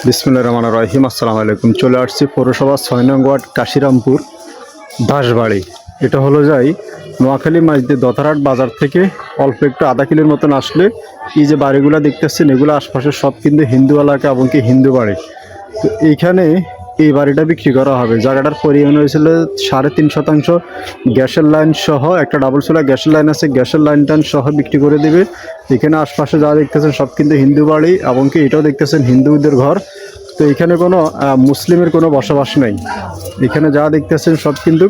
বিসমিল্লাহির রহমানির রহিম। আসসালামু আলাইকুম। চলে আসছি পৌরসভা ৬ নং ওয়ার্ড কাশিরামপুর দাসবাড়ি। এটা হলো যাই নোয়াখালী মাঝদির দতারহাট বাজার থেকে অল্প একটু আধা কিলোর মতন আসলে এই যে বাড়িগুলো দেখতেছেন এগুলো আশপাশের সব কিন্তু হিন্দু এলাকা এবং কি হিন্দু বাড়ি। তো এইখানে এই বাড়িটা বিক্রি করা হবে। জায়গাটার পরিমাণ হয়েছিল ৩.৫ শতাংশ। গ্যাসের লাইন সহ একটা ডাবল চুলা গ্যাসের লাইন আছে, গ্যাসের লাইন টাইন সহ বিক্রি করে দেবে। এখানে আশপাশে যা দেখতেছেন সব কিন্তু হিন্দু বাড়ি এবং কি এটাও দেখতেছেন হিন্দুদের ঘর। তো এখানে কোনো মুসলিমের কোনো বসবাস নেই। এখানে যা দেখতেছেন সব কিন্তু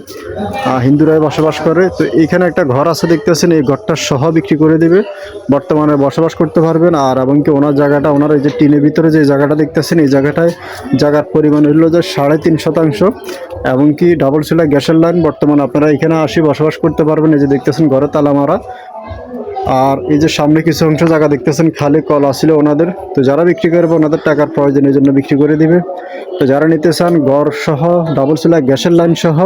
হিন্দুরাই বসবাস করে। তো এখানে একটা ঘর আছে দেখতেছেন, এই ঘরটা সহ বিক্রি করে দেবে। বর্তমানে বসবাস করতে পারবেন। আর এবং কি ওনার জায়গাটা, ওনার এই যে টিনের ভিতরে যে জায়গাটা দেখতেছেন এই জায়গাটায় জায়গার পরিমাণ হলো যে ৩.৫ শতাংশ এবং কি ডাবল চুলা গ্যাসের লাইন। বর্তমানে আপনারা এখানে আসি বসবাস করতে পারবেন। এই যে দেখতেছেন ঘরে তালা মারা। আর এই যে সামনে কিছু অংশ জায়গা দেখতেছেন খালি কল আসলে ওনাদের। তো যারা বিক্রি করবে ওনাদের টাকার প্রয়োজনের জন্য বিক্রি করে দিবে। তো যারা নিতে চান ঘর সহ ডাবল চুলা গ্যাসের লাইন সহ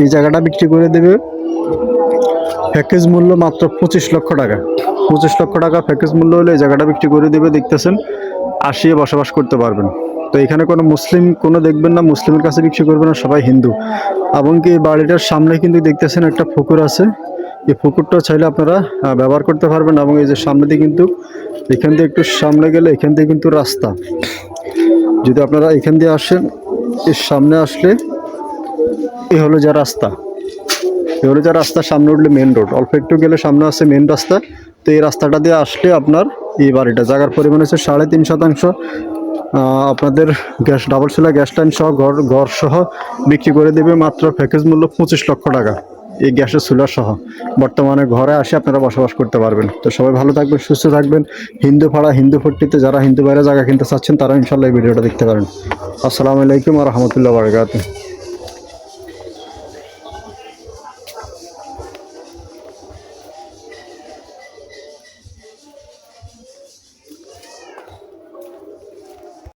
এই জায়গাটা বিক্রি করে দেবে। প্যাকেজ মূল্য মাত্র ২৫ লক্ষ টাকা। ২৫ লক্ষ টাকা প্যাকেজ মূল্য হলে এই জায়গাটা বিক্রি করে দেবে। দেখতেছেন আসিয়ে বসবাস করতে পারবেন। তো এখানে কোনো মুসলিম কোনো দেখবেন না, মুসলিমের কাছে বিক্রি করবেন না, সবাই হিন্দু। এবং কি এই বাড়িটার সামনে কিন্তু দেখতেছেন একটা পুকুর আছে। এই পুকুরটা চাইলে আপনারা ব্যবহার করতে পারবেন। এবং এই যে সামনে দিয়ে কিন্তু এখান দিয়ে একটু সামনে গেলে এখান দিয়ে কিন্তু রাস্তা। যদি আপনারা এখান দিয়ে আসেন, এর সামনে আসলে এই হলো যা রাস্তা। এই হলো যা রাস্তা, সামনে উঠলে মেন রোড, অল্প একটু গেলে সামনে আছে মেন রাস্তা। তো এই রাস্তাটা দিয়ে আসলে আপনার এই বাড়িটা জায়গার পরিমাণ হচ্ছে ৩.৫ শতাংশ। আপনাদের গ্যাস ডাবল চুলা গ্যাস লাইন সহ ঘর সহ বিক্রি করে দেবে মাত্র প্যাকেজ মূল্য ২৫ লক্ষ টাকা। এই গ্যাসের চুলা সহ বর্তমানে ঘরে আসে আপনারা বসবাস করতে পারবেন। তো সবাই ভালো থাকবেন, সুস্থ থাকবেন। হিন্দু পাড়া হিন্দু পট্টিতে যারা হিন্দু বাইরে জায়গা কিনতে চাচ্ছেন তারা ইনশাল্লাহ এই ভিডিওটা দেখতে পারেন। আসসালামু আলাইকুম ওয়া রাহমাতুল্লাহি ওয়া বারাকাতুহু।